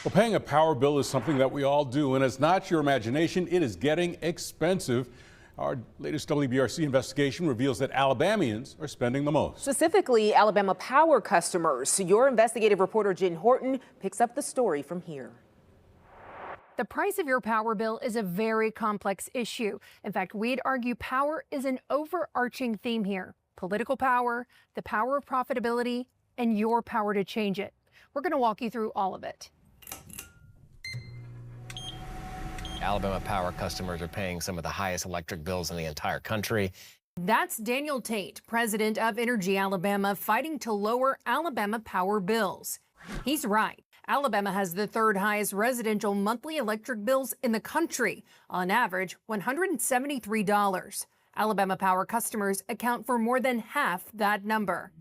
Well, paying a power bill is something that we all do, and it's not your imagination. It is getting expensive. Our latest WBRC investigation reveals that Alabamians are spending the most. Specifically, Alabama Power customers. Your investigative reporter Jen Horton picks up the story from here. The price of your power bill is a very complex issue. In fact, we'd argue power is an overarching theme here. Political power, the power of profitability, and your power to change it. We're going to walk you through all of it. Alabama Power customers are paying some of the highest electric bills in the entire country. That's Daniel Tate, president of Energy Alabama, fighting to lower Alabama power bills. He's right. Alabama has the third highest residential monthly electric bills in the country, on average $173. Alabama Power customers account for more than half that number.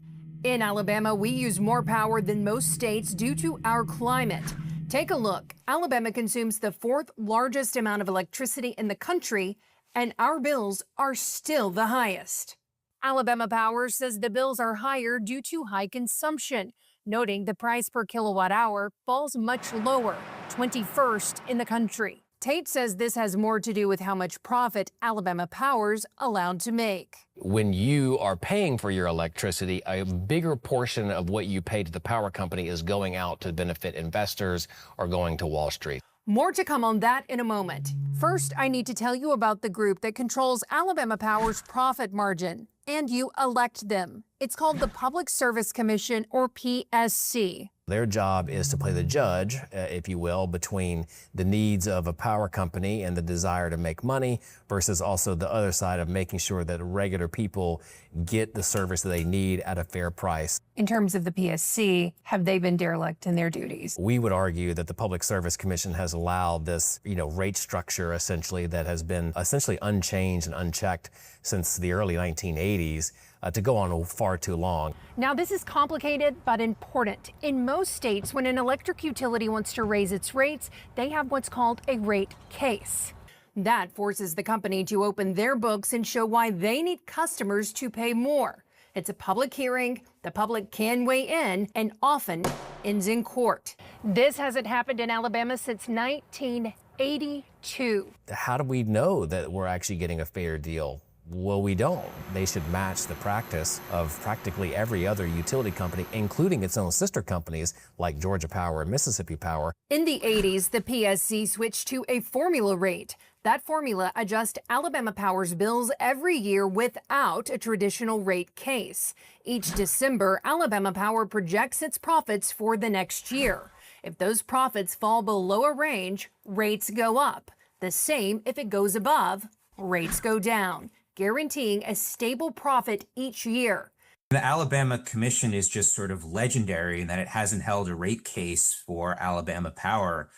In Alabama, we use more power than most states due to our climate. Take a look. Alabama consumes the fourth largest amount of electricity in the country, and our bills are still the highest. Alabama Power says the bills are higher due to high consumption, noting the price per kilowatt hour falls much lower, 21st in the country. Tate says this has more to do with how much profit Alabama Power's allowed to make. When you are paying for your electricity, a bigger portion of what you pay to the power company is going out to benefit investors or going to Wall Street. More to come on that in a moment. First, I need to tell you about the group that controls Alabama Power's profit margin, and you elect them. It's called the Public Service Commission, or PSC. Their job is to play the judge, if you will, between the needs of a power company and the desire to make money versus also the other side of making sure that regular people get the service that they need at a fair price. In terms of the PSC, have they been derelict in their duties? We would argue that the Public Service Commission has allowed this, rate structure essentially that has been essentially unchanged and unchecked since the early 1980s. To go on far too long. Now, this is complicated but important. In most states, when an electric utility wants to raise its rates, they have what's called a rate case. That forces the company to open their books and show why they need customers to pay more. It's a public hearing, the public can weigh in, and often ends in court. This hasn't happened in Alabama since 1982. How do we know that we're actually getting a fair deal? Well, we don't. They should match the practice of practically every other utility company, including its own sister companies like Georgia Power and Mississippi Power. In the 80s, the PSC switched to a formula rate. That formula adjusts Alabama Power's bills every year without a traditional rate case. Each December, Alabama Power projects its profits for the next year. If those profits fall below a range, rates go up. The same if it goes above, rates go down, guaranteeing a stable profit each year. The Alabama Commission is just sort of legendary in that it hasn't held a rate case for Alabama Power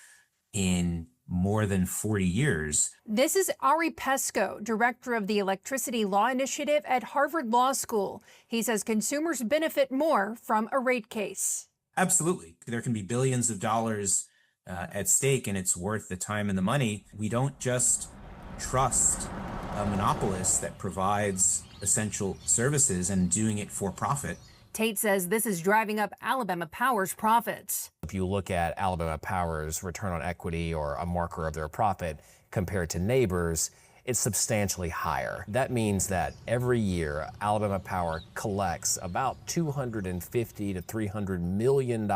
in more than 40 years. This is Ari Pesco, director of the Electricity Law Initiative at Harvard Law School. He says consumers benefit more from a rate case. Absolutely. There can be billions of dollars at stake, and it's worth the time and the money. We don't just trust a monopolist that provides essential services and doing it for profit. Tate says this is driving up Alabama Power's profits. If you look at Alabama Power's return on equity or a marker of their profit compared to neighbors, it's substantially higher. That means that every year Alabama Power collects about $250 to $300 million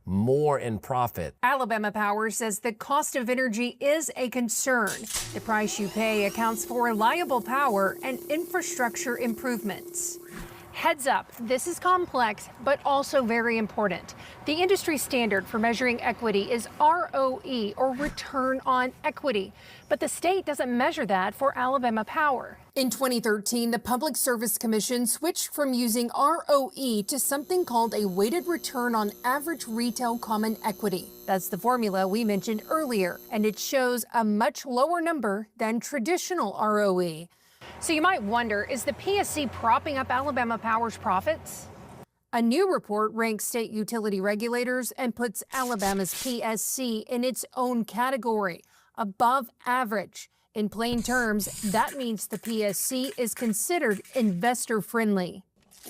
more in profit. Alabama Power says the cost of energy is a concern. The price you pay accounts for reliable power and infrastructure improvements. Heads up, this is complex, but also very important. The industry standard for measuring equity is ROE, or return on equity, but the state doesn't measure that for Alabama Power. In 2013, the Public Service Commission switched from using ROE to something called a weighted return on average retail common equity. That's the formula we mentioned earlier, and it shows a much lower number than traditional ROE. So you might wonder, is the PSC propping up Alabama Power's profits? A new report ranks state utility regulators and puts Alabama's PSC in its own category, above average. In plain terms, that means the PSC is considered investor-friendly.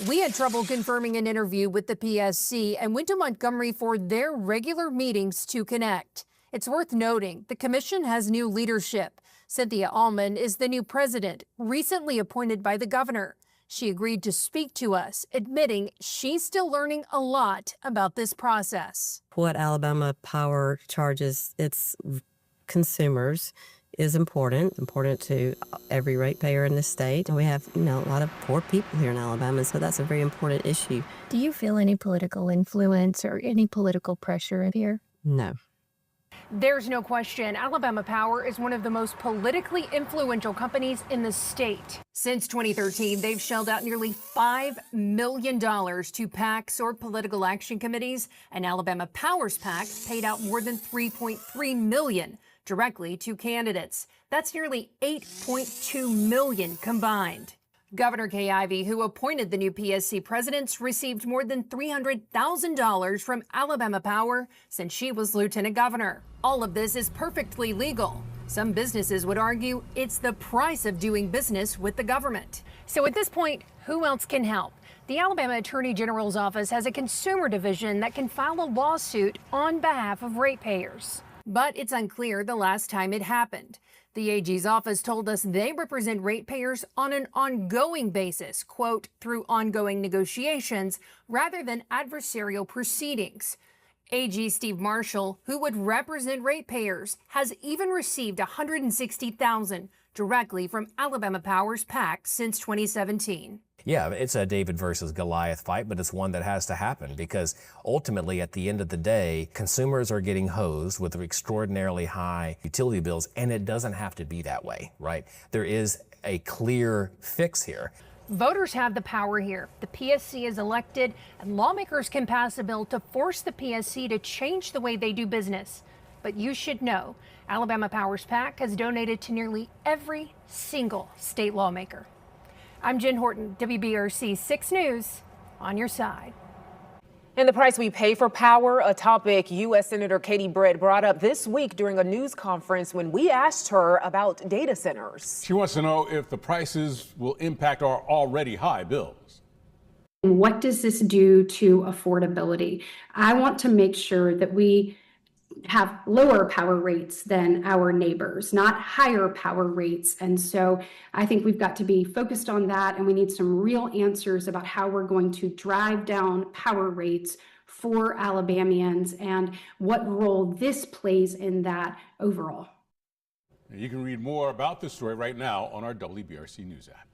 We had trouble confirming an interview with the PSC and went to Montgomery for their regular meetings to connect. It's worth noting the commission has new leadership. Cynthia Allman is the new president, recently appointed by the governor. She agreed to speak to us, admitting she's still learning a lot about this process. What Alabama Power charges its consumers is important to every ratepayer in the state. We have, a lot of poor people here in Alabama, so that's a very important issue. Do you feel any political influence or any political pressure here? No. There's no question Alabama Power is one of the most politically influential companies in the state. Since 2013, they've shelled out nearly $5 million to PACs or political action committees, and Alabama Power's PAC paid out more than $3.3 million directly to candidates. That's nearly $8.2 million combined. Governor Kay Ivey, who appointed the new PSC presidents, received more than $300,000 from Alabama Power since she was lieutenant governor. All of this is perfectly legal. Some businesses would argue it's the price of doing business with the government. So at this point, who else can help? The Alabama Attorney General's office has a consumer division that can file a lawsuit on behalf of ratepayers. But it's unclear the last time it happened. The AG's office told us they represent ratepayers on an ongoing basis, quote, through ongoing negotiations rather than adversarial proceedings. AG Steve Marshall, who would represent ratepayers, has even received $160,000 directly from Alabama Power's PAC since 2017. Yeah, it's a David versus Goliath fight, but it's one that has to happen because ultimately, at the end of the day, consumers are getting hosed with extraordinarily high utility bills, and it doesn't have to be that way, right? There is a clear fix here. Voters have the power here. The PSC is elected, and lawmakers can pass a bill to force the PSC to change the way they do business. But you should know, Alabama Power's PAC has donated to nearly every single state lawmaker. I'm Jen Horton, WBRC 6 News, on your side. And the price we pay for power, a topic U.S. Senator Katie Britt brought up this week during a news conference when we asked her about data centers. She wants to know if the prices will impact our already high bills. And what does this do to affordability? I want to make sure that we have lower power rates than our neighbors, not higher power rates. And so I think we've got to be focused on that, and we need some real answers about how we're going to drive down power rates for Alabamians and what role this plays in that overall. You can read more about this story right now on our WBRC News app.